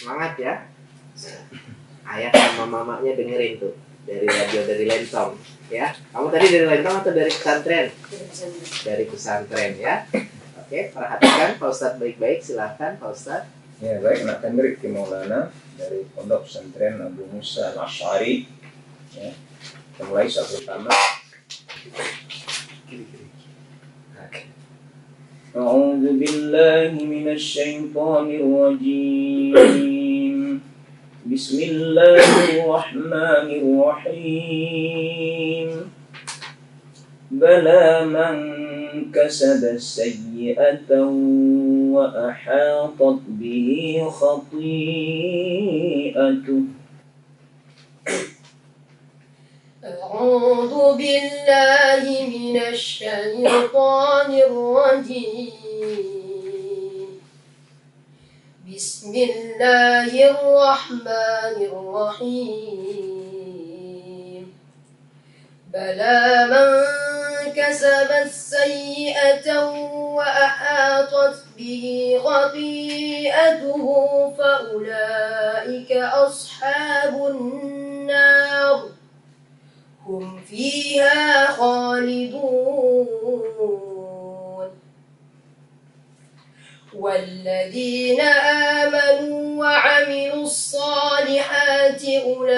Semangat ya. Ayah sama mamanya dengerin tuh dari radio dari Lentong ya. Kamu tadi dari Lentong atau dari pesantren? Dari pesantren ya. Oke, perhatikan Pak Ustadz baik-baik, silahkan Pak Ustadz. Ya baik, nak Temrik Maulana dari Pondok Pesantren Abu Musa Al-Asy'ari. Ya, kita mulai saat pertama. A'udzu billahi minasy syaithanir rajim. Bismillahirrahmanirrahim. Bala man kasaba sayyi'atan wa ahatat bihi khati'atuh. أعوذ بالله من الشيطان الرجيم بسم الله الرحمن الرحيم بلى من كسب السيئة وأحاطت به خطيئته فأولئك أصحاب النار هم فيها خالدون والذين آمنوا وعملوا الصالحات أولئك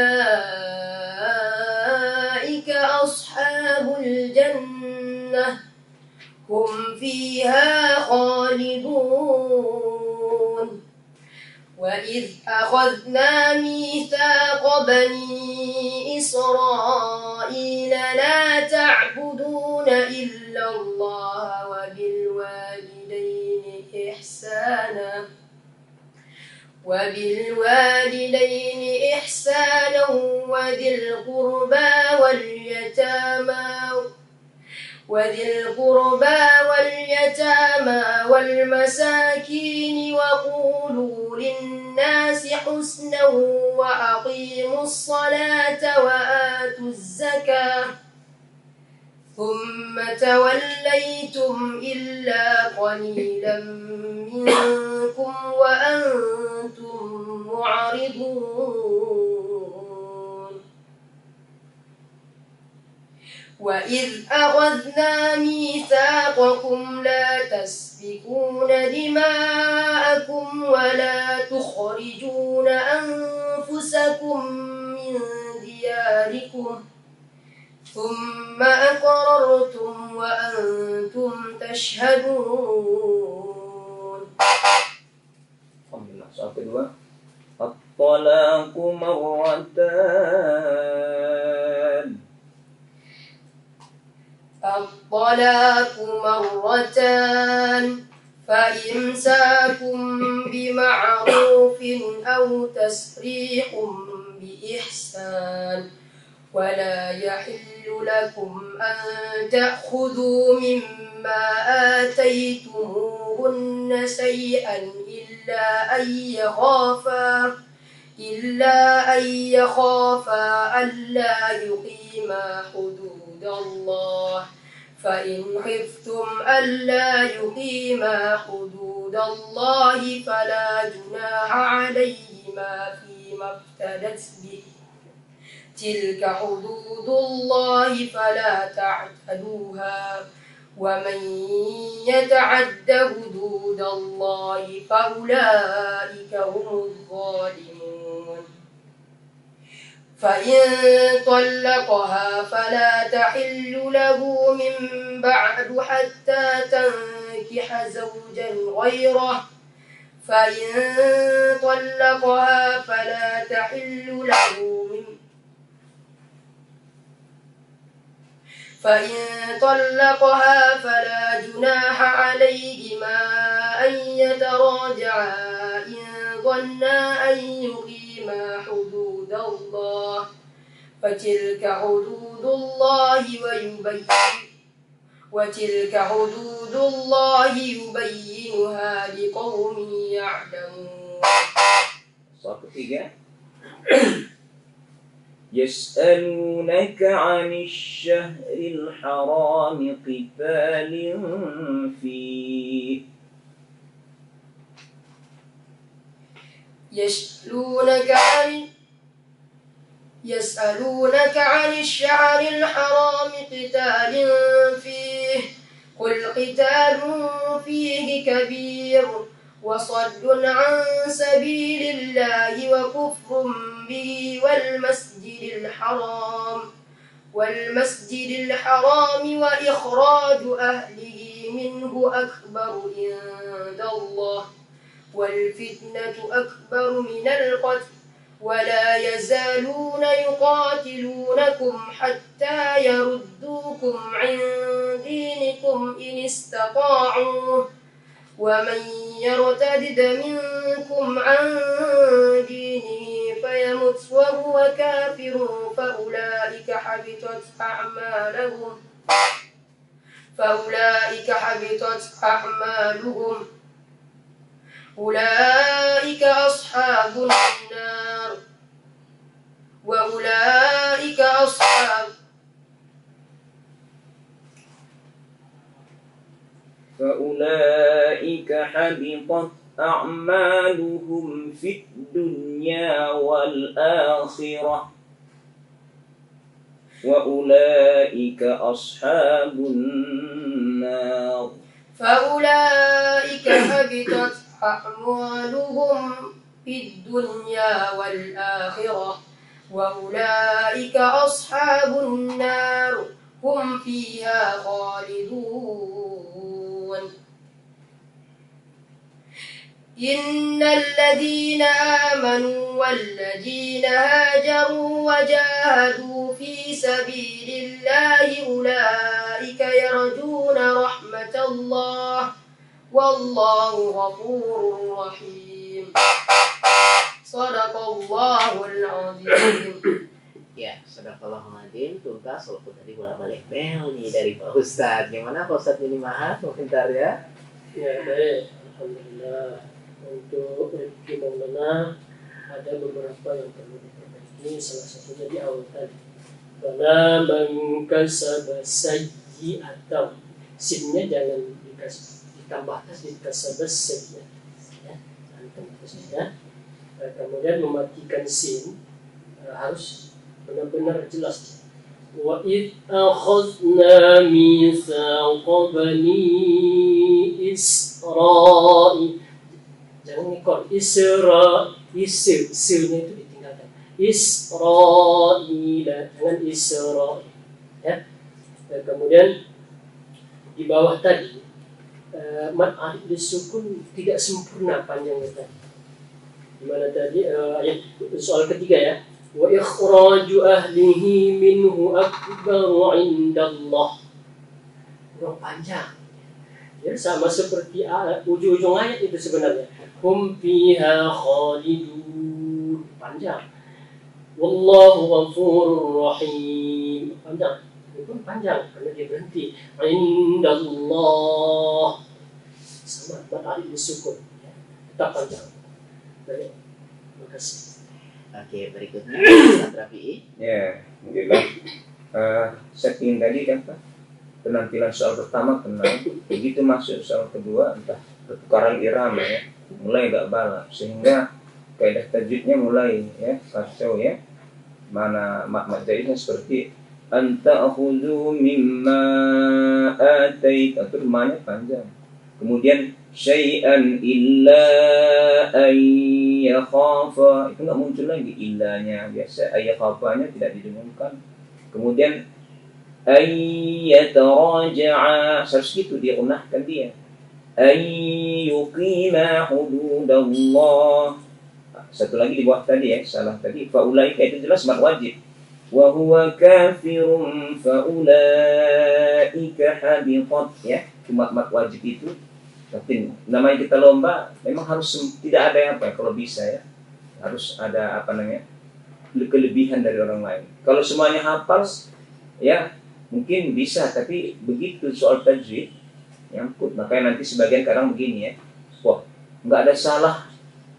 أصحاب الجنة هم فيها خالدون وإذ أخذنا ميثاق بني إسرائيل لا تعبدون إلا الله وبالوالدين إحسانا وذي القربى واليتامى والمساكين وقولوا للناس حسنا وأقيموا الصلاة وآتوا الزكاة ثم توليتم إلا قليلا منكم وأنتم معرضون وإذ أخذنا ميثاقكم لا تسفكون دماءكم ولا تخرجون أنفسكم من دياركم ثم أقررتم وأنتم تشهدون. Soal kedua, at-talaqu marratan. الطلاق مرتان فإمساكم بمعروف أو تسريح بإحسان ولا يحل لكم أن تأخذوا مما آتيتموهن شيئا إلا أن يخافا ألا يقيما حدود الله فإن خفتم ألا يقيما حدود الله فلا جناح عليهما فيما افتدت به تلك حدود الله فلا تعتدوها ومن يتعد حدود الله فأولئك هم الظالمون فإن طلقها فلا تحل له من بعد حتى تنكح زوجا غيره فإن طلقها فلا تحل له فإن طلقها فلا جناح عليهما أن يتراجعا إن ظنا أن يقيما حدود الله فتلك حدود الله يبينها لقوم يعلمون. Soal ketiga, يسألونك عن الشهر الحرام قتال فيه يسألونك عن الشهر الحرام قتال فيه قل قتال فيه كبير وصد عن سبيل الله وكفر به والمسجد الحرام وإخراج أهله منه أكبر عند الله والفتنة أكبر من القتل ولا يزالون يقاتلونكم حتى يردوكم عن دينكم إن استطاعوا ومن يرتد منكم عن دينه فيمت وهو كافر فأولئك حبطت أعمالهم أولئك أصحاب النار فأولئك حبطت أعمالهم في الدنيا والآخرة وأولئك أصحاب النار. فأولئك حبطت أعمالهم في الدنيا والآخرة وأولئك أصحاب النار هم فيها خالدون. إن الذين آمنوا والذين هاجروا وجاهدوا في سبيل الله أولئك يرجون رحمة الله والله غفور رحيم. صدق الله العظيم. Ya, sadaqallahul-adzim. Tuntas walaupun tadi bolak-balik bel nih dari Pak Ustadz. Gimana Pak Ustadz ini mahat komentar ya? Ya baik, alhamdulillah. Untuk rezeki Maulana ada beberapa yang perlu diperbaiki. Salah satunya di awal tadi. Karena mengkasab sayyi'atan, sinnya jangan ditambahkan dikasab sayyi'at. Ya, ya. Kemudian mematikan sin harus benar-benar jelas. Wa id akhadna mitsaqa bani Israil. Jangan ngikut isnya itu ditinggalkan. Israil, jangan Israil. Ya. Dan kemudian di bawah tadi mad alif disukun tidak sempurna panjangnya tadi. Di mana tadi ayat soal ketiga ya. Wa ikhraju ahlihi minhu akbaru indallah. Kurang panjang. Ya, sama seperti ujung-ujung ayat itu sebenarnya. Hum fiha khalidun. Panjang. Wallahu ghafurur rahim. Panjang. Itu pun panjang karena dia berhenti. Indallah. Sama mad alif disukun. Ya. Tetap panjang. Baik. Terima kasih. Oke, berikutnya Ustadz Rafi'i. Ya, alhamdulillah. Setting tadi kan Pak, penampilan soal pertama tenang, begitu masuk soal kedua entah ketukaran irama ya, mulai gak balap sehingga kaidah tajwidnya mulai ya kacau ya. Mana mak jadinya seperti anta akhudhu mimma atait, itu rumahnya panjang. Kemudian syai'an illa an yakhafa, itu nggak muncul lagi illanya, biasa ayyakhafanya tidak didengungkan. Kemudian ayyataraja'a, harus gitu dia unahkan dia. Ayyuqima hududallah. Satu lagi di bawah tadi ya, salah tadi. Faulaika itu jelas mad wajib. Wa huwa kafirun faulaika habitat ya. Cuma mad wajib itu. Tapi namanya kita lomba memang harus tidak ada yang apa ya, kalau bisa ya. Harus ada apa namanya? Kelebihan dari orang lain. Kalau semuanya hafal ya mungkin bisa, tapi begitu soal tajwid nyangkut. Makanya nanti sebagian kadang begini ya. Wah, enggak ada salah,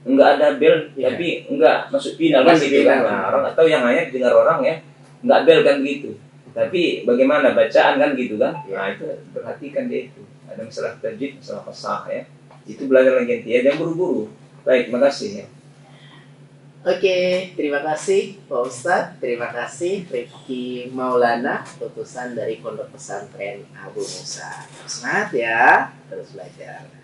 enggak ada bel, tapi enggak masuk final kan gitu kan. Nah, orang atau yang hanya dengar orang ya, enggak bel kan begitu. Tapi bagaimana bacaan kan gitu kan. Nah, itu perhatikan dia itu. Ada masalah tajwid, masalah fasah ya. Itu belajar lagi ya, jangan buru-buru. Baik, terima kasih ya. Oke, terima kasih Pak Ustadz, terima kasih Rifki Maulana, utusan dari Pondok Pesantren Abu Musa. Semangat ya, terus belajar.